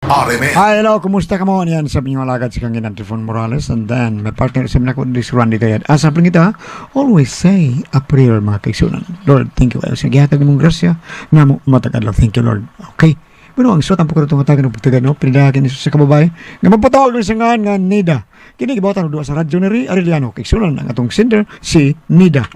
Arime. Hi, hello, kumusta ka mo? Yan, sabi niyo alagad si Kangin Antifon Morales. And then, may partner sa mga kundi si Randy Kayad. Sabi kita, always say a prayer, mga kaigsunan. Lord, thank you kayo. Sige, hatag mong grasya. Nga mo, matagad lang. Thank you, Lord. Okay. Pero ang suot ang pagkaroon itong hatagan ng pagtagad, no? Pinidakin sa kababay. Nga magpatawag ng sangan nga Nida. Kini, gibawatan ng duwa sa radyo ni Arellano. Kaigsunan ang atong sender, si Nida.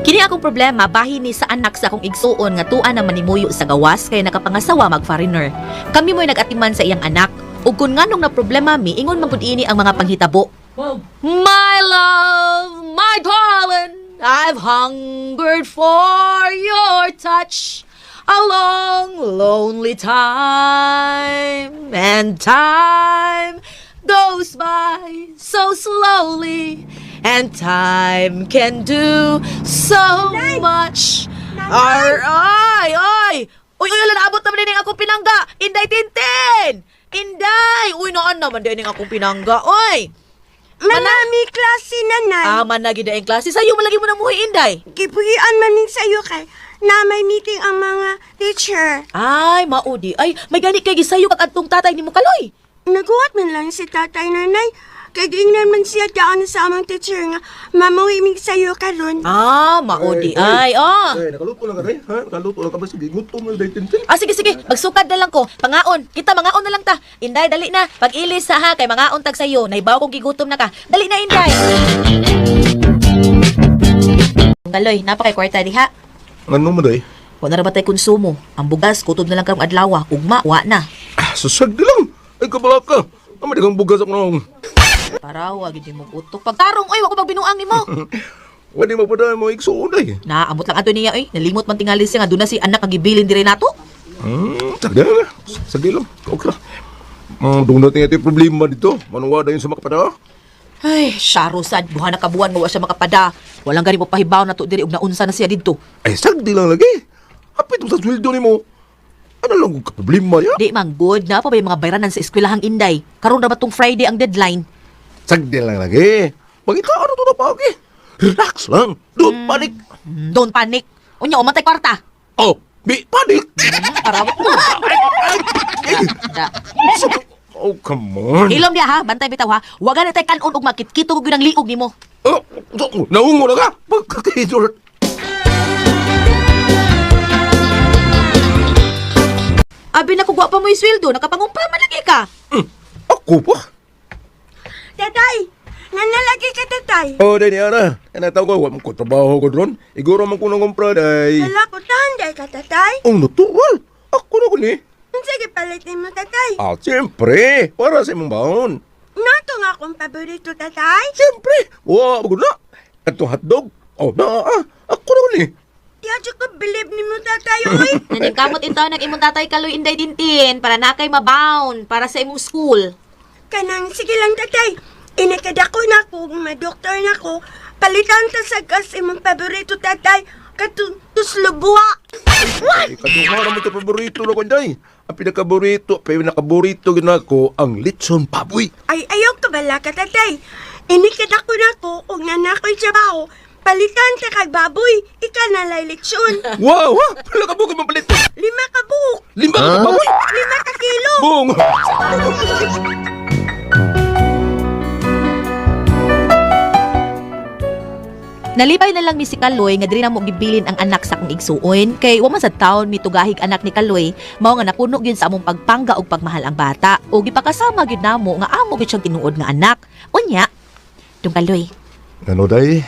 Kini akong problema bahin ni sa anak sa akong igsuon nga tuan na manimuyo sa gawas kay nakapangasawa mag-foreigner. Kami mo'y nag-atiman sa iyang anak ug kun nganong na problema mi ingon man pud ini ang mga panghitabo. My love, my darling, I've hungered for your touch a long lonely time, and time goes by so slowly, and time can do so much. Ay! Uy, naabot naman din akong pinangga. Inday Tintin! Inday! Uy, naan naman din akong pinangga. Uy! Manami klase nanay. Managi na yung klase. Sa'yo malagi mo na muhi, Inday. Gipuhian maning sa'yo kay na may meeting ang mga teacher. Ay, maudi. Ay, may gani kay gisayo kag adtong tatay ni mo kaloy. Naguhat man lang si tatay nanay. Kay giingnan man siya daan sa amang teacher nga mamuhimig sa'yo karon. Maudi. Ay. Nakaluto lang ka rin, ha? Nakaluto lang ka ba? Sige, gutom na dahil tintin. Sige. Magsukad na lang ko. Pangaon. Kita, mangaon na lang ta. Inday, dali na. Pag-ilis ha, kay mangaon tag sa'yo. Naibaw kong gigutom na ka. Dali na, Inday. Galoy, napakay kwarta diha. Ano mo dahi? Wala na ba tayo konsumo? Ang bugas, kutob na lang karong adlaw. Ugma, wa na. Susag di lang. Ay, kabala ka. Naman dagang bugas ako nung. Para, wag hindi mo utok. Pagtarong, oy, wag ko magbinuang ni mo. Wadi mo pa dahil mo iksuon dahi. Naamot lang ato niya, oy. Nalimot man tingali siya nga doon na si anak ang gibilin dire nato. Sagdi lang. Sagdi lang. Okay lang. Doon natin ito yung problema dito. Manuwa dahil sa makapada. Ay, syaro sad. Buha na kabuan nga wa siya makapada. Walang gani mo pahibaw na to diri ug naunsa na siya didto. Ay, sagdi lang lagi. Hapit mo sa sweldo ni mo. Ano lang kung problema niya? Di man good na pa ba yung mga bayranan sa eskwelahang Inday. Karon na ba tong Friday ang deadline? Sagdi lang lagi. Pagita ano to na pagi. Relax lang. Don't panic. Don't panic. Unya, umatay kwarta. Oh, be panic. Parawak mo. Da. Oh, come on. Hilom dia ha, bantay bitaw ha. Waga na tay kanon og makitkito og ginang liog nimo. Oh, naungo na ka. Pagkakidor. Abi na kugwa pa mo isweldo, nakapangumpa man lagi ka. Ako pa? Tatay! Nanalagi ka tatay! Oh, dahil niya na. Nataw ko, wala ko trabaho ko doon. Iguro man ko nang kumpra, day. Wala ko tahanday ka tatay! Oh, natural. Ako na ko ni. Sige palitin mo tatay! Siyempre. Para sa imong baon. Nato nga akong paborito tatay! Siyempre. Wow, bago na. Ito hotdog. Oh, ako na ko ni. Tiadyo ko believe ni mo tatay oy! Naning kamot ito ng imong tatay kaloy Inday Dintin para nakay mabound para sa imong school. Kanang sige lang tatay! Inikadako na ko, madoktor na ko, palitan ta sa gas imong paborito tatay, katuslubuha! Ay, kaduha mo ito paborito na ko, day. Ang pinakaborito gina ko, ang litson paboy. Ay, ayaw ka bala ka tatay! Inikadako na ko, kung nanakoy trabaho, palitan ta kag baboy, ika na leleksyon! Wow, ha? Pala ka bukod mapalit. 5 ka buhok! 5 ka baboy. 5 ka kilo! Bong. Nalipay na lang ni si Kaloy nga diri na mo gibilin ang anak sa akong igsuon kay wa man sa taon mitugahig anak ni Kaloy mao nga napuno gyud sa among pagpangga ug pagmahal ang bata ug gipakasama gyud namo nga amo gyud siyang tinuod nga anak. Unya, Dong Kaloy, Ano, day?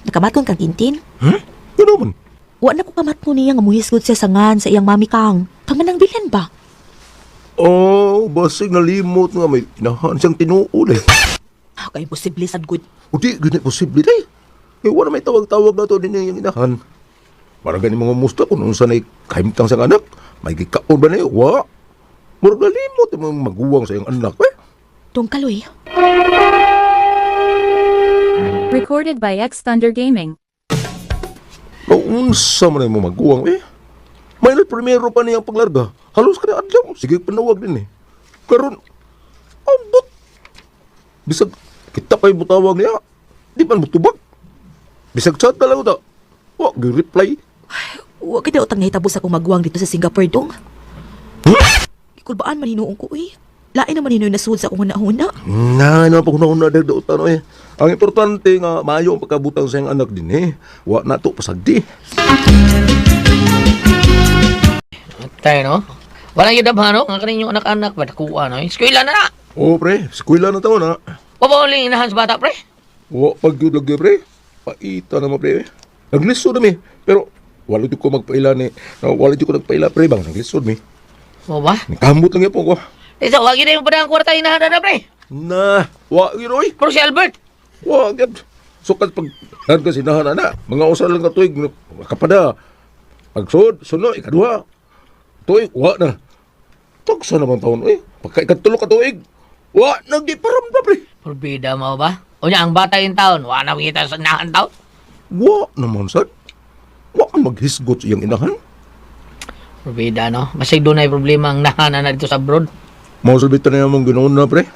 nakamatkon kang Tintin? Ano man? Wa na ko kamatkon niya nga muhisgod siya sangan sa iyang mami kang. Kamanang bilan ba? Oh, basig nalimot nga may inahan siyang tinuod eh. Kay posible sad good. Hindi, ganit posible day. Eh, wala may tawag-tawag na to din yung inahan. Parang ganyan mga musta kung nung sanay kahimtang sa anak. May gikaon ba na yun? Wa. Murag nalimot yung maguwang sa iyong anak eh. Dong Kaloy. Recorded by X Thunder Gaming. Maunsa man na yung maguwang eh. May primero pa niyang paglarga. Halos ka na adlaw. Sige, panawag din eh. Karon, ambot. Bisag, Kita pa'y butawag niya. Di man butubag. Bisag chat na lang ito. Wa, reply. Wa kita utang nahitabo sa akong magwang dito sa Singapore dong. Ikulbaan man hinuong ko eh. Lain naman hinuong nasud sa akong huna-huna. Ano pa kuna-una dagdautan eh. Ang importante nga maayo ang pagkabutang sa iyang anak din eh. Wa na to pasagdi. Tayo, no? Walang yun ba, no? Ang kaninyong anak-anak, ba't kuha, no? Eskwela na na! Oo pre, eskwela na taon na. Papawaling inahan sa bata, pre? Wa pagyud lagi pre. Paita naman pre. Naglisod mi. Pero wala di ko magpaila ni. Wala di ko nagpaila pre bang naglisod mi. O ba? Nikamot lang yapon ko. So, wag yun na yung padang kwarta inahan na, pre? Na, wa giroy. Pero si Albert, Wa gyud. Sukat pag kasi sinahan na. Mga usa lang ka tuig kapada. Pagsud, suno ikaduha. Tuig wa na. Tugsa naman taon eh. Pagka ikatulo ka tuig. Wa nagdiparam na pre. purbida mo ba? O niya, ang bata yung taon, wala na kita sa inahan taon. Wa naman sad. Wa ka maghisgot sa iyang inahan. Purbida, no? Masig doon ay problema ang nahanan na dito sa abroad. Mausabitan na yung ginoon na pre.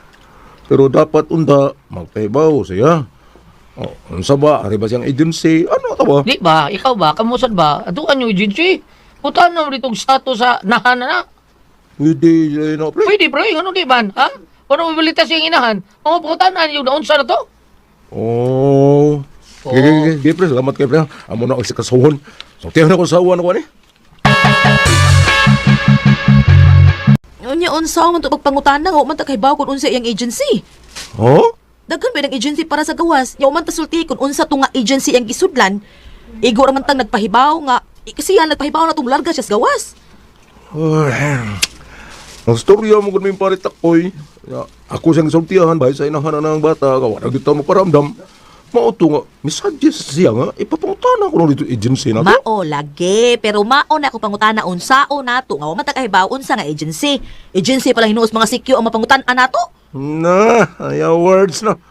Pero dapat unta magpaibaw siya. Oh, unsa ba? Ari ba siyang agency? Ano ito ba? Di ba? Ikaw ba? Kamusad ba? Atuan yung agency. Putan na ritong status sa nahanan na. Hindi na pre. Pwede, pre. Ano di ba? Ha? Kung mabilitas yung inahan, mga putan na yung naunsa na to. Oh. Gigi pre, salamat kay pre. Amo na ako si kasawon. So tiyan ako sa awan ako ni. Unya unsa man to pagpangutana nga man ta kay baw kun unsa iyang agency. Oh? Daghan ba ng agency para sa gawas? Yaw man ta sulti kun unsa to nga agency ang gisudlan. Igo ra man tang nagpahibaw nga kasi yan nagpahibaw na tong larga siya sa gawas. Ang storya mo kung may paritakoy. Ako siyang sultihan bahay sa inahanan ng bata. Kawa na kita maparamdam. Mauto nga, misuggest siya nga, ipapangutana ko na dito agency na to. Mao lagi, pero mao na ako pangutana unsao nato nga wa man ta kahibaw unsa nga agency. Agency pala hinuos mga sikyo ang mapangutan-an nato. Na, ayaw words na.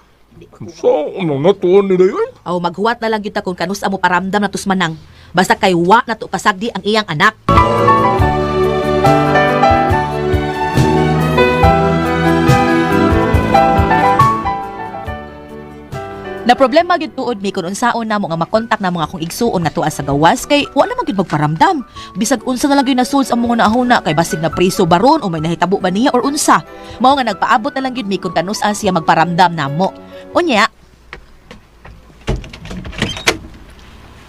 So, ano na to nila yun? Aw maghuwat na lang gyud ta kung kanus amo paramdam na tusmanang. Basta kay wa na to pasagdi ang iyang anak. Na problema gyud tuod mi kun unsaon namo nga makontak namo nga akong igsuon nga tuwa sa gawas kay wala man gyud magparamdam. Bisag unsa na lang gyud nasuls ang mga naahuna kay basig na priso baron o may nahitabo ba niya or unsa. Mao nga nagpaabot na lang gyud mi kun kanus-an siya magparamdam namo. Unya,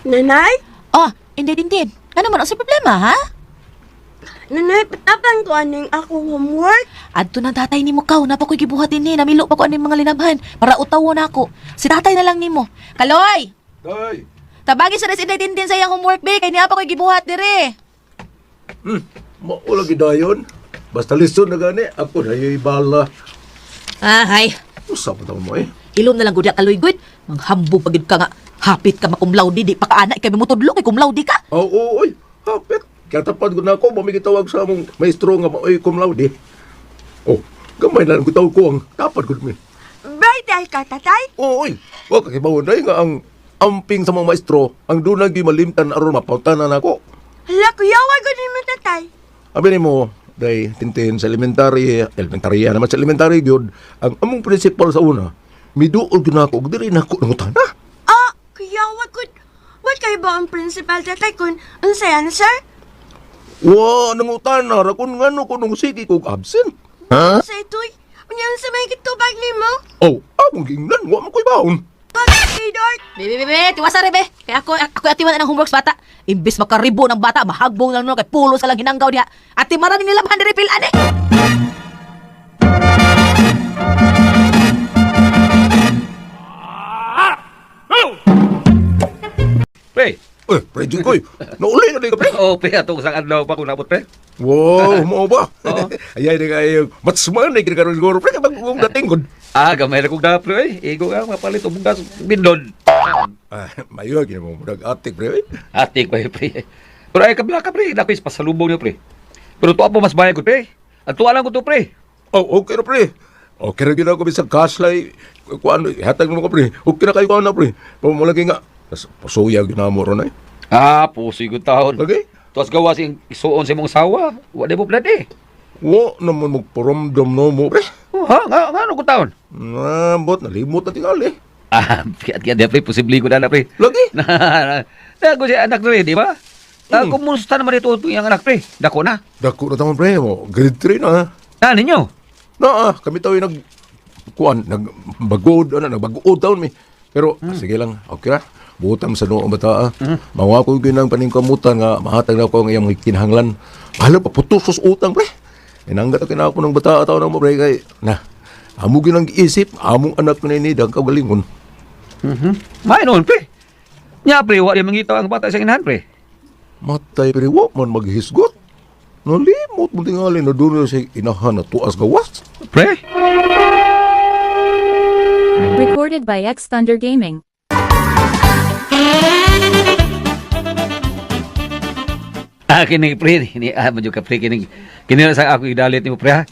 Nanay? oh, hindi. Ano man ang sa problema, ha? Nanay, patapan ko aning akong homework. Adto na tatay nimo kaw, napakoy gibuhatin ni, namilo pa ko aning mga linabhan para utawon ako. Si tatay na lang nimo. Kaloy! Day! Tabagi sa resident din sa iyang homework, be, kay niya pa ko'y gibuhat dire. Maula gidayon. Basta listen na gani, ako na yung bala. Ah, hay. Usa pa mo eh. Ilom na lang gud kaloy gud. Manghambog pagid ka nga. Hapit ka makumlawdi, di pa kaana, ikay mutudlo, kay kumlawdi ka. Oo, oy. Hapit. Kaya tapad ko na ako, mamigitawag sa among maestro nga maoy cum laude. Oh, gamay na lang ko tawag ko ang tapad ko namin. Birthday ka, tatay? Oo, oy. Huwag kakibawon na nga ang amping sa mga maestro, ang dunag di malimtan aron mapautanan ako. Hala, kuya, wag ko mo, tatay. Abi ni mo, day, tintin sa elementarya naman sa elementary gyud, ang among principal sa una, miduol gyud na ako, og diri na ako nangutana. Ah, kuya, wag ko. Wag kayo ba ang principal, tatay, kung unsayan, sir? Wow, nangutana ra kun ngano ko nung sige kog absent. Ha? Sa ito'y, unyan sa may kitubag ni mo? Oh, akong gingnan, wa man koy baon. Tatay, Dark. Be, tiwasa re, be. Kaya ako atiwan na ng homeworks bata. Imbis makaribo ng bata, mahagbong lang no, kay pulo sa lang hinanggaw diha. Ati maraming nilabhan diri pilan eh. Pre, Pre, Jun koy, nauli na di ka, pre. pre, atong isang adlaw pa kung nabot, pre. Wow, mo ba? Ayay na kayo, matsman na kinakaroon siguro, pre, kapag kung dating ko. Gamay na kong na, pre. Igo nga, mapalit o bugas, bindon. Mayo, mo nag-atik, pre. Atik pa, pre. Pero ay, kabila ka, pre. Nakis, pasalubong niyo, pre. Pero tuwa po mas bayad ko, pre. At tuwa lang ko to, pre. Oh, okay na, pre. Okay na gina ko bisang kaslay. Kung ano, hatag mo ko, pre. Okay na kayo ko na, pre. Pamulagi nga. Pasuya, ginamo ron eh. Pusi ko taon. Okay? Tuwas gawa sing isuon sa mong sawa. Wala mo plan, eh. Wa naman magparamdam no mo, pre. Oh, ha? Nga ano ko taon? Nabot, nalimot na tingali. Ah, kaya di pre, posible ko na pre. Lagi? Nago si anak pre, di ba? Kumusta naman ito yung anak pre? Dako na. Dako na tamang pre mo. Grade 3 na. Na, ninyo? Kami tayo nagbagood taon mi. Pero, sige lang, okay ra. Butam sa noong bata. Mawa ko yung paningkamutan nga, mahatag na ako ang iyang kinahanglan. Hala, paputusos utang, pre. Inanggat ako na ako ng bata taon ng mo, pre. Kay, amo ginang giisip, among anak na ini, dang kagalingon. May noon pre. Nya pre, wala yung mangita ang bata sa inahan pre. Matay, pre, wa man maghisgot. Nalimot mo tingali na doon sa inahan na tuas gawas. Pre? Recorded by X Thunder Gaming. Kini pre, ini medyo ka pre kini na sa ako idalit ni mo pre ha.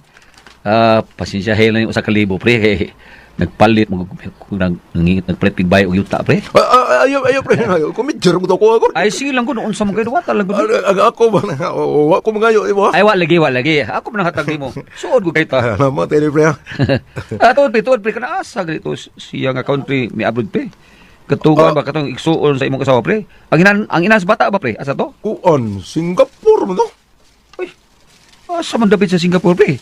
Pasensyahin lang yung usa ka libo pre. Nagpalit mo nagpalit pigbay og yuta pre. Ayaw, pre. Ayaw, kumidjar mo daw ko ako. Ay sige lang ko noon sa mga wa talaga. Ako ba na, wa ko mangayo, ibo. Ay wa lagi. Ako man hatag nimo. Suod ko kay ta. Namatay ni pre. Tuod pre kana asa dito siya nga country mi abroad pre. Ketugan ba katong igsuon sa imong kasawa pre? Ang inas bata ba pre? Asa to? Kuan, Singapore mo to. Uy. Asa man dapit sa Singapore pre?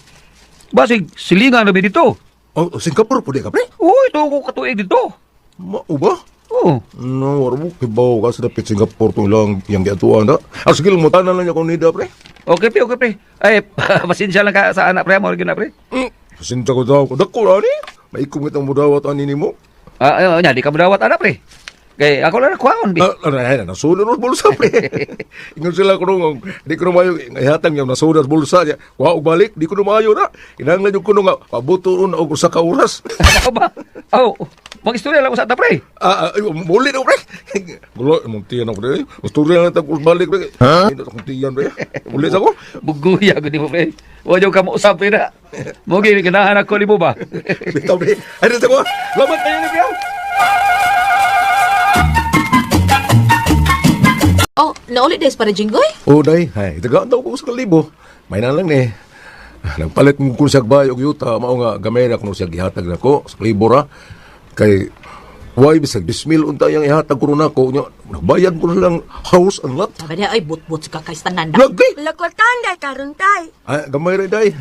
Basig silingan na ba dito? Oh, Singapore po di ka, pre? Uy, ito ko katuig dito. Mao ba? Oo. No, wala mo kibaw ka sa dapit Singapore to lang yang giatuan na. Sige lang mo tanan lang niya kung nida, pre. Okay pre. Ay, pasensya lang ka sa anak pre mo na pre. Pasinta ko daw. Dako na ni. Maikum itang mudawat ani nimo. Di ka madawat anak pre. Kay ako lang nakuhaon bi. Nasunan mo bulsa, pre. Ingon sila ko nung, di ko numayo, ihatang yung nasunan bulsa niya. Wa og balik, di ko numayo na. Inanglan yung kuno nga, pabuto ron og usa ka oras. Ako ba? Mag-istorya lang ko sa ata pre. Muli na, pre. Gulo, muntiyan ako, pre. Istorya lang tag balik, pre. Hindi na muntiyan, pre. Muli sa ko. Buguya ko ni mo pre. Wala ka mausap pre na. Mugi, ganahan ako ni mo ba? Bitaw, pre. Ay, sa ko. Lamat kayo ni Piyaw. Oh, naulit des para Jinggoy? Day. Ay, tagaan daw ko sa kalibo. May na lang ni. Nagpalit mo kung siya bayog yuta, mao nga gamay na kung siya gihatag na ko sa kalibo ra. Kay, why bisag 10,000 unta yung ihatag ko na ko. Nagbayad ko na lang house and lot. Sabi niya, ay, but sa kakaistanan. Lagi! Lakotan, day, karon tay. Ay, gamay rin, day.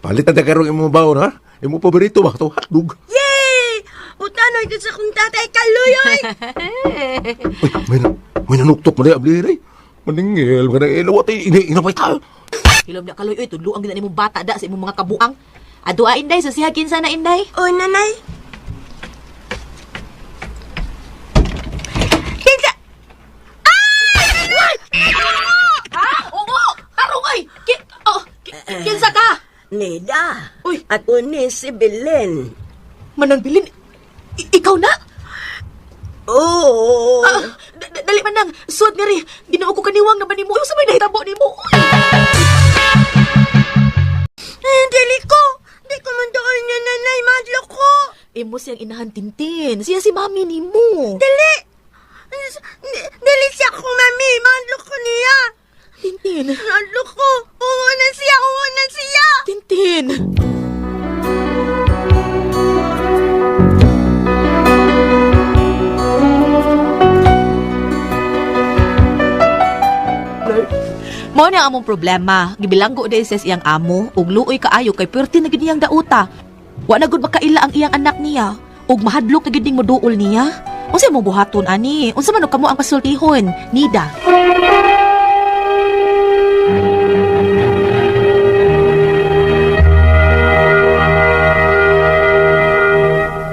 Palitan na karong imong baon, ha? Imong paborito ba? Ito, hotdog. Yay! Utanoy ko sa kong tatay kaluyoy. Uy, may nanuktok mo na, abli, day. Maningil, ilawat, inapay tayo. Hilom na kaloy, tudlo ang gina mong bata da sa imong mga kabuang. Adua, Inday, sa sihagin sana, Inday. O, nanay. Kinsa? Ha? Oo! Tarong, kinsa ka? Nida. Uy. Ako ni si Belen. Manang bilin, ikaw na? Oo. Dali man nang, suot nga rin. Ginoo ko kaniwang na ba ni mo? Sa may nahitabo ni mo. Dili ko. Di ko man doon niya nanay. Madlo ko. Imo siyang inahan Tintin. Siya si mami ni mo. Dili. Dili siya ko, mami. Madlo ko niya. Tintin. Madlo ko. Oo na siya. Tintin. Mao na among problema. Gibilanggo day sa iyang amo ug luoy kaayo kay perti na gid niyang dauta. Wa na gud makaila ang iyang anak niya ug mahadlok na gid ning moduol niya. Unsa mo buhaton ani? Unsa man kamo ang pasultihon? Nida.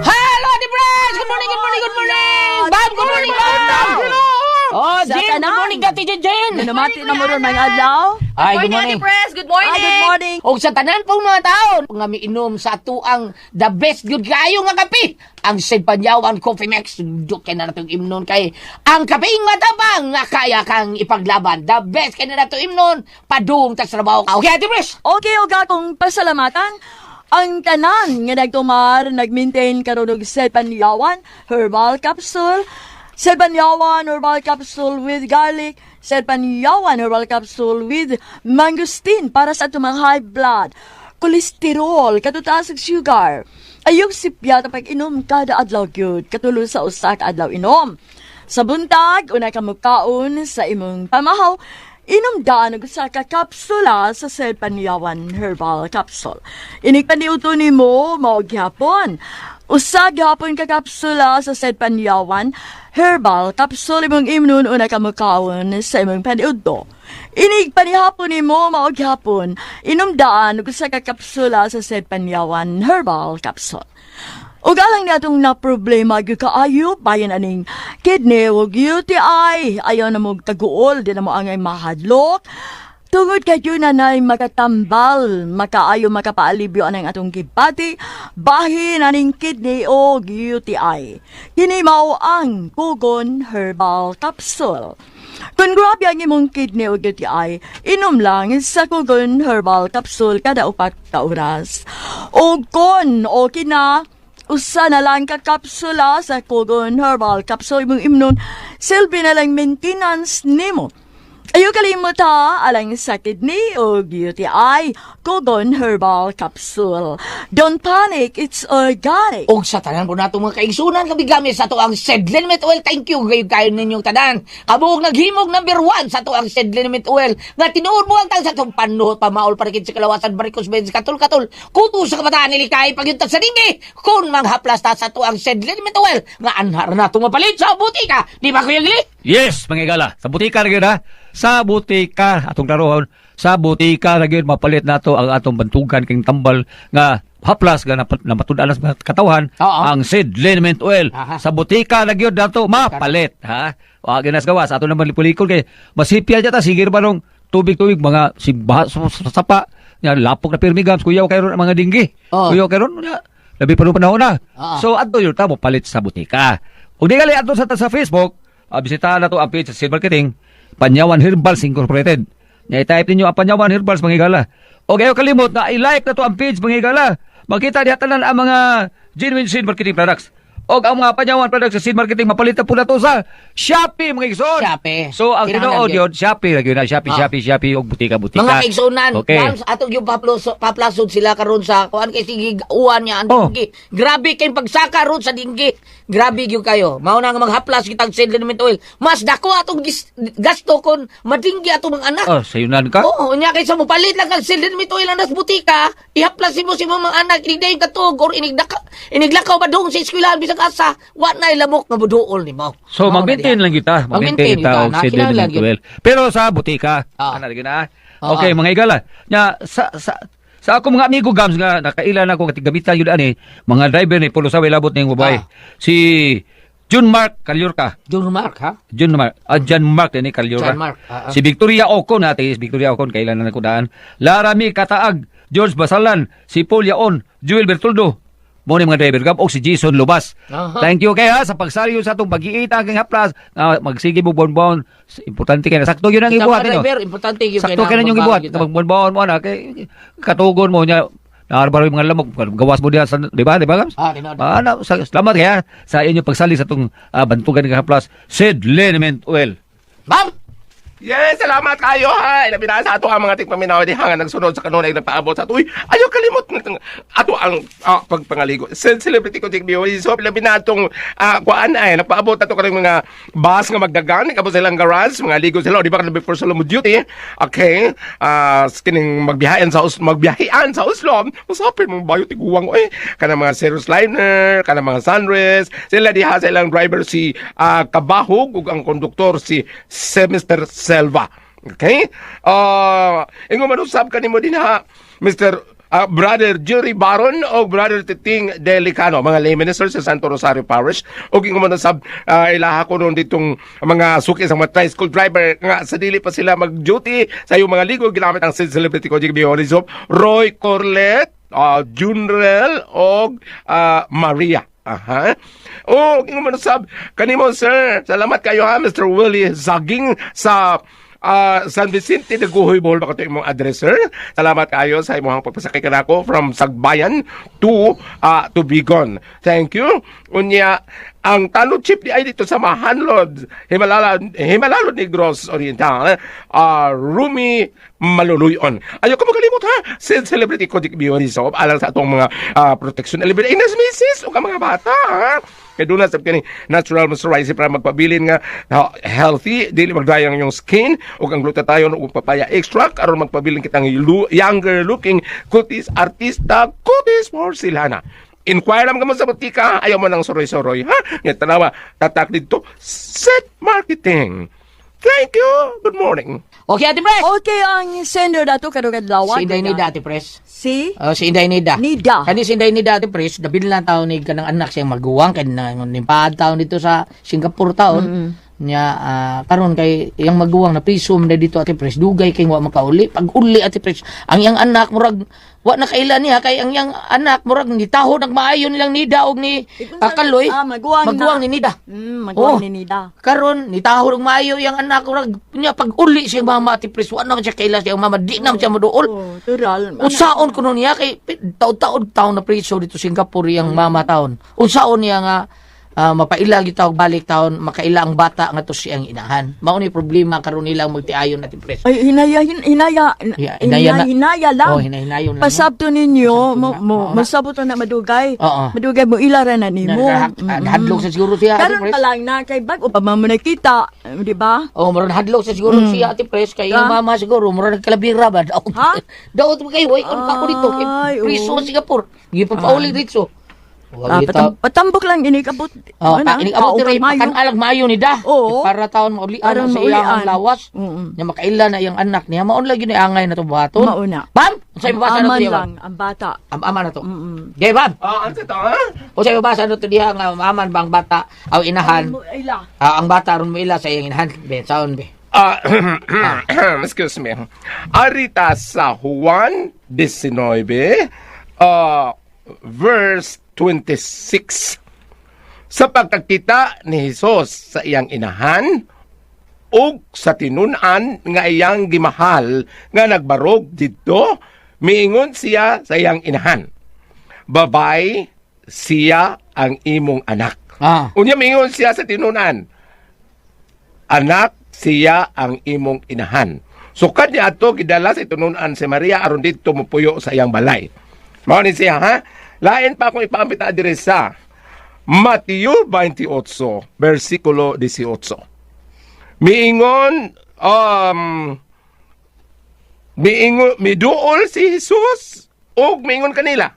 Hello, Dibres! Good morning! Bob, good morning, Bob! Oh, Jen, good morning, Dati Jen! Namati na mo ron mga adlaw. Ay, good morning. Press. Good morning. Good morning. O sa tanan pong mga taon, nga miinom sa tuang the best good kayo nga kape. Ang St. Panyawan Coffee Max, duk kay na natong imnon kay ang kape matabang nga kaya kang ipaglaban. The best kay na natong imnon, padung tas trabaho. Okay, Ate Pres? Okay, uga kong pasalamatan. Ang tanan nga nagtumar, nag-maintain karon og Panyawan Herbal Capsule. Herbal Capsule with garlic, Said Panyawan Herbal Capsule with mangosteen para sa ato mga high blood, kolesterol, katutaas og sugar. Ayong sipya pag inom kada adlaw gyud, katulo sa usa ka adlaw inom. Sa buntag, una ka mukaon sa imong pamahaw, inom daan og usa ka kapsula sa Said Panyawan Herbal Capsule. Inig paniuto nimo mao gyapon. Usa gyapon ka kapsula sa Said Panyawan Herbal Capsule imong imnon una ka mukaon sa imong paniudto. Inig panihapon nimo mao gyapon. Inom daan og usa ka kapsula sa Said Panyawan Herbal Capsule. Ug alang natong na problema gyud kaayo bayan aning kidney ug UTI ayaw na mo taguol di na mo angay mahadlok. Tungod kay yun nanay makatambal, makaayo makapaalibyo anang atong gibati, bahin aning kidney o UTI. Kini mao ang Kugon Herbal Capsule. Kung grabe ang imong kidney o UTI, inom lang sa Kugon Herbal Capsule kada 4 ka oras. O kon okay na, usa na lang ka kapsula sa Kugon Herbal Capsule imong imnon, silbi na lang maintenance nimo. Ayaw kalimuta alang sa kidney o UTI, Kugon Herbal Capsule. Don't panic, it's organic. Og sa tanan po nato mga kaigsunan kabigami sa to ang Sedlen Mint Oil. Thank you kayo ninyong tanan. Kabuog naghimog number 1 sa to ang Sedlen Mint Oil. Nga tinuod mo ang tang sa tong panuhot pamaol para kit sa kalawasan barikos bens katul kuto sa kabataan ni likay pagyuntag sa dinggi. Kun manghaplas ta sa to ang Sedlen Mint Oil nga anhar na to mapalit sa butika. Di ba Kuya Gili? Yes, mangigala. Sa butika ra gyud ha. Sa butika atong darohon, sa butika ra gyud mapalit nato ang atong bantugan king tambal nga haplas nga na matud-an sa katawhan ang Sedlen Mint Oil. Aha. Sa butika ra gyud dato mapalit ha. Wa ginas gawas ato naman lipulikon kay masipya ta sige ba nung tubig mga simbaha sapa nya lapok na pirmigams kuyaw kay ron mga dinggi. Kuyaw kay ron labi pa nung panahon na. So adto yun ta mo palit sa butika. Ug di gali adto sa Facebook, bisitahan na to ang page sa Seed Marketing, Panyawan Herbals Incorporated. I-type ninyo ang Panyawan Herbals, mga higala. O kayo kalimot na i-like na to ang page, mga higala. Makita diya tanan ang mga genuine Seed Marketing products. O ang mga Panyawan products sa Seed Marketing, mapalitan po na to sa Shopee, mga igsoon. Shopee. So ang Kinahanglan tinuod yun, Shopee, lagi na Shopee, o butika. Mga kaigsunan, Okay. atong yung paplasod sila karon sa kuan kay sige uwan niya ang dinggi. Grabe kay pagsaka ron sa dinggi. Grabe gyud kayo. Mao na nga maghaplas kitang Sedlen Mint Oil. Mas dako atong gasto kon madinggi atong mga anak. Sayunan ka? Oo, nya kaysa mo palit lang kang Sedlen Mint Oil anas butika, ihaplas mo si mga anak inigday katog or iniglakaw ba dong sa eskwelahan bisag asa, wa na ilamok nga buduol nimo. So, mag-maintain lang kita. Mag-maintain kita og Sedlen Mint Oil. Pero sa butika, ana lagi na. Okay, mga igala. Nya sa ako mga amigo gams nga nakailan ako katigamitan yun ani, mga driver ni Pulo Saway labot ning babae. Si John Mark Calyurca. John Mark, ha? John Mark ni Calyurca. John Mark. Si Victoria Ocon natin, Victoria Ocon kailan na nakudaan. Larami Kataag, George Basalan, si Paul Yaon, Joel Bertoldo. Mo ni mga driver gab o si Jason Lubas. Thank you kay ha sa pagsaliyo sa atong pag-iita kang haplas. Magsige mo bon-bon. Importante kay sakto yun ang ibuhat ninyo. Importante gyud Sakto kay ninyong ibuhat. Magbon-bon mo na kay katugon mo nya. Naarbaro yung mga lamok. Gawas mo diha sa di ba gams? Salamat kaya sa inyo pagsali sa atong bantugan ng haplas. Sedlen Mint Oil. Ma'am, Yes, salamat kayo ha. Ilabi na sa ato ang mga tigpaminaw di hangan nagsunod sa kanunay nagpaabot sa tuy. Ayaw kalimot ng ato ang pagpangaligo. Celebrity ko tig biyo. So ilabi na atong kuan ay nagpaabot ato kanang mga bus nga magdagan, kabot silang garage, mga ligo sila di ba kan before sila mo duty. Okay. Kining magbiyahan sa Oslo. Usapin mo bayo tiguwang oy. Kanang mga Cirrus Liner, kanang mga Sunrise. Sila diha sa ilang driver si Kabahog ug ang konduktor si Mr. Selva. Okay? Ingo manusab kanimo din ha, Mr. Brother Jerry Baron o Brother Titing Delicano, mga lay minister sa Santo Rosario Parish. O ingo manusab ilaha ko noon ditong mga suki sa mga tricycle driver nga sa dili pa sila mag-duty sa iyong mga ligo ginamit ang celebrity ko Horizon, Roy Corlet, Junrel o Maria. Aha. Ingo manusab kanimo sir. Salamat kayo ha, Mr. Willie Zaging sa San Vicente de Guhoy, Bohol ba ito imong address, sir? Salamat kayo sa imong pagpasakay ka nako from Sagbayan to Bigon. Thank you. Unya, ang tanod chip di ay dito sa Mahanlod, Himalalod Negros Oriental, Rumi Maluluyon. Ayaw ko magalimot ha, celebrity Kodik Bioniso, alang sa atong mga protection element. Inas misis, o ka mga bata ha. Kaya doon na sa kini natural moisturizer para magpabilin nga healthy, dili magdayang yung skin, o ang glutathione o papaya extract, aron magpabilin kitang younger looking cutis artista, cutis porcelana. Inquire naman mo sa butika, ayaw mo ng soroy-soroy, ha? Ngayon, tanawa, tatak dito, set marketing. Thank you. Good morning. Okay, Ate Pres. Okay, ang sender dato kadugad lawag. Si Inday Nida, Ate Pres. Si Si Inday Nida. Nida. Kani si Inday Nida, Ate Pres, dabil lang taon ni kanang anak siyang maguwang, kaya nipaad taon dito sa Singapore taon. Nya karon kay iyang maguwang na prisum na dito, Ate Pres, dugay kay wa makauli. Pag uli, Ate Pres, ang iyang anak murag wa na kailan niya kay ang iyang anak murag nitahod nagmaayo nilang Nida og ni Kaloy. Maguwang ni Nida. Maguwang ni Nida. Karon nitahod og maayo iyang anak murag nya pag uli siya mama, Ate Pres, wa na siya kailan siyang mama, di na siya maduol. Oh, tural. Unsaon kuno niya kay taon na priso dito Singapore yang mama taon. Unsaon niya nga mapaila gitaw balik taon makaila ang bata nga to siyang inahan. Mao ni problema karon nilang magtiayon natin pres. Ay, hinaya lang. Oh, hinahinayon lang. Pasabto ninyo, masabot na madugay. Oo. Madugay mo ilara na nimo. Hadlok sa siguro siya, Ate Karon Pres. pa lang na kay bago pa mo nakita, di ba? Oh, maron hadlok sa siguro siya, Ate Pres, kay yung mama siguro maron nagkalabira ba? Ha? Daot mo kayo, kon ako dito kay Ay, priso oo. sa Singapore. Gi pauli dito. Wag ita. Patambok lang inikabot. Ini abot dire pakan alag maayo ni da. Oo. Para taon mauli Aron sa iyang maulian. lawas. Mm-mm. Nya makaila na iyang anak niya. Maon lagi ni angay na to buhaton. Mauna. Bam, unsay mabasa na to Aman diha? lang ang bata. Ama na to. Mm-mm. Gay bam. Ano ito, ha? Unsay mabasa na to diha nga aman bang bata aw inahan. Ila. Ang bata ron mo ila sa iyang inahan. Be, saon be. Excuse me. Arita sa Juan 19, verse 26. Sa pagkakita ni Jesus sa iyang inahan, ug sa tinunan nga iyang gimahal nga nagbarog didto, miingon siya sa iyang inahan, babay, siya ang imong anak. Unya miingon siya sa tinunan, anak, siya ang imong inahan. So kanya ato gidala sa tinunan si Maria aron dito mupuyo sa iyang balay. Mao ni siya, ha? Lain pa akong ipaambita dire sa Mateo 28, versikulo 18. Miingon, miduol si Jesus, ug miingon kanila,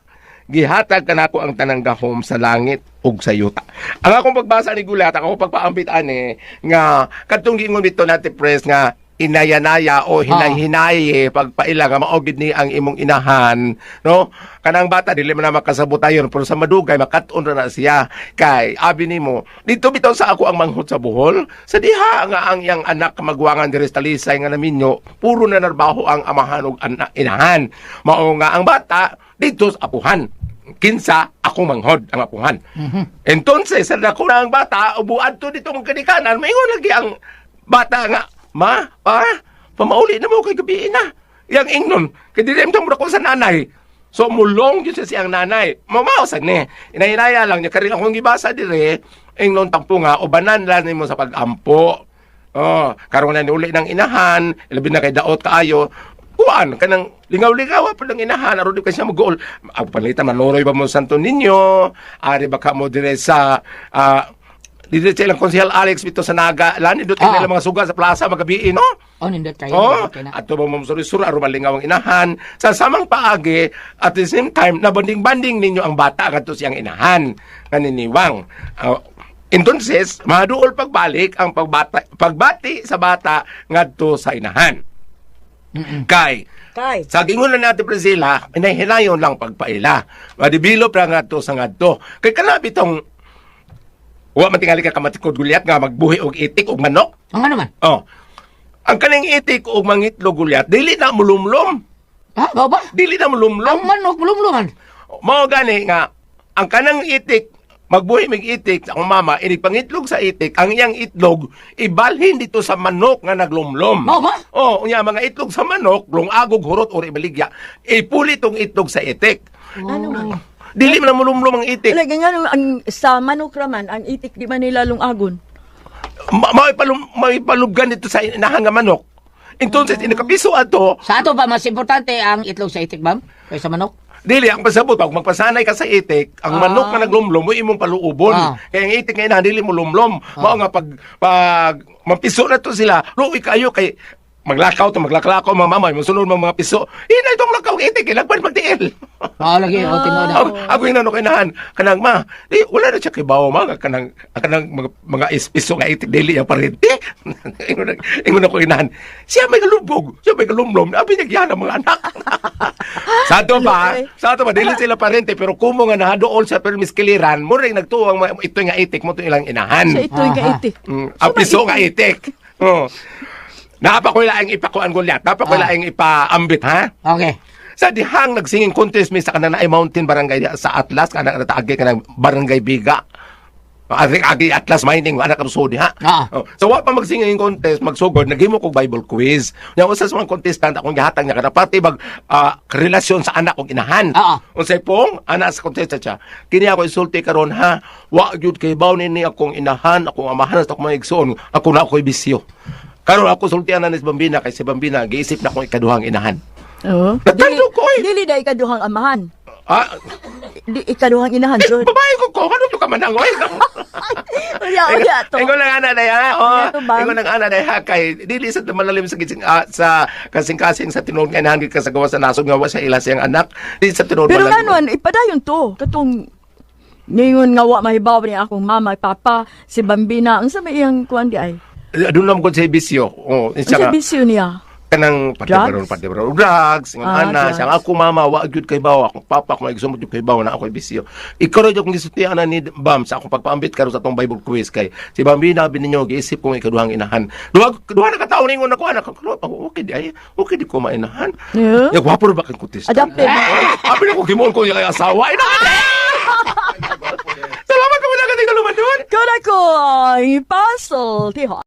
gihatag kanako ang tanang gahom sa langit ug sa yuta. Ang akong pagbasa ni Gulat, ako pagpaambit ani nga kadtong giingon dito natin press nga inayanaya o hinay-hinay pagpaila nga maogid ni ang imong inahan, no? Kanang bata dili man na makasabutayon pero sa madugay makat-on ra na siya kay abi nimo dito bitaw sa ako ang manghod sa Bohol sa diha nga ang iyang anak magwangan diri sa Talisay nga naminyo puro na narbaho ang amahan ug inahan. Mao nga ang bata dito sa apuhan. Kinsa ako manghod ang apuhan. Entonces sa dako na ang bata ubuad to dito mong kanikanan maingon lagi ang bata nga pamauli na mo kay gabi na. Yang ingnon, kay dili mo ko sa nanay. So mulong yun siya siyang nanay. Mamawasan ni. Inahinaya lang niya karing akong gibasa dire, ingnon tampo nga ubanan lang mo sa pag-ampo. Karon na niuli ng inahan, labi na kay daot kaayo. Kuan kanang lingaw-lingaw pa ng inahan aron di ka siya mag-goal. Ang palitan manoroy ba mo Santo Niño? Ari ba ka mo dire sa dito silang konsehal Alex bito sa Naga lani dito nila mga suga sa plaza magabi no Nindot kayo at to mo suri-suri aron malingaw ang inahan sa samang paagi at the same time nabanding-banding ninyo ang bata kadto siyang inahan kaniniwang entonces maduol pagbalik ang pagbati sa bata ngadto sa inahan. Kay sa gingon na natin Priscilla hinay-hinayon lang pagpaila madibilop ra ngadto sa ngadto kay kanabit tong wa man tingali ka kamatikod gulyat nga magbuhi og itik og manok. Ang ano man? Ang kaning itik og mangitlog gulyat dili na mulumlom. Ba? Dili na mulumlom. Ang manok mulumluman. Mao gani nga ang kanang itik magbuhi mig itik akong mama inipangitlog sa itik ang iyang itlog ibalhin dito sa manok nga naglumlom. Mao ba? Oh, unya mga itlog sa manok, lungagog hurot or ibaligya. Ipuli tong itlog sa itik. Ano man? Dili man mulumlom ang itik. Like, nga ang sa manok raman, ang itik di man nila lungagon. Maipalubgan dito sa inahang nga manok. Entonces, inakapiso ato, Sa ato ba mas importante ang itlog sa itik, ma'am? Kaysa manok? dili, ang pasabot, pag magpasanay ka sa itik, ang manok na naglumlom, mo imong paluubon. Kaya ang itik ngayon, dili mo lumlom. Mao nga pag mapiso na to sila, luwi kayo kay maglakaw to, maglaklakaw, mga mamay, masunod mga piso. Ina itong lakaw itik, ilagpan magtiil. Oo, lagi. O, tinuod na. Ako yung nanokinahan, kanang ma, di, wala na siya kibaw ma, kanang mga piso nga itik, dili yung parente. Ingon ako inahan, siya may kalubog, siya may kalumlom, abi niya yan ang mga anak. Sa ato ba, dili sila parente, pero kumo nga nahadool sa permiskiliran, mo rin nagtuwang ito nga itik mo, ito ilang inahan. Sa ito yung itik. Ang piso nga itik. Oh. Napako laing ipakuan gulyat, napako laing ipaambit, ha? Okay. Sa dihang nagsinging contest mi sa kanang Naay Mountain Barangay diha sa Atlas, kanang nataagi kanang Barangay Biga. Agi Atlas Mining, anak kapsudi, ha? Oh. So, wa pa magsinging contest, magsugod, naghimo kog Bible quiz. Yung usas mga contestant, akong gihatag niya, kada pati mag relasyon sa anak kong inahan. Unsay pong, anak sa contestant siya. Kini ako isulti karon ha, wa gyud kay baw ni akong inahan, akong amahan, sa akong mga igsoon, ako na ako'y bisyo. Karon ako sultian na ni Bambina, kay si Bambina, giisip na akong ikaduhang inahan. Oo. Natalo ko eh. Dili na ikaduhang amahan. Di ikaduhang inahan, Jod. Babae ko, ano to ka manangoy? Uya to. Ingon lang ana day ha. Uya to, bang. Ingon lang ana day ha kay dili sa malalim sa sa kasing-kasing sa tinuod nga inahan ka sa gawas sa nasod nga wa sa ila siyang anak. Dili sa tinuod Pero malalim. nanon, ipadayon to. Katong ningon nga wa mahibaw ni akong mama, papa, si Bambina. Ang sa may iyang kuan di ay. Doon naman ko sa bisyo. Oh, Ang sa bisyo niya. kanang patibaron drugs, ana drugs. siyang ako mama wa gyud kay bawa akong papa ko maigsumo gyud kay bawa na ako bisyo. Ikaw ra gyud kung gisultian ni Bam sa akong pagpaambit karon sa tong Bible quiz kay si Bambina bininyo giisip kong ikaduhang inahan. Duha na ka taon ningon ako anak ko okay di ay okay di ko mainahan. Yeah. Ya gwapo ra ba kang kutis. Adapted. Abi na ko gimon ko yung asawa ina. Salamat ko na ka lumadon. Kung ako, ipasol, tiho.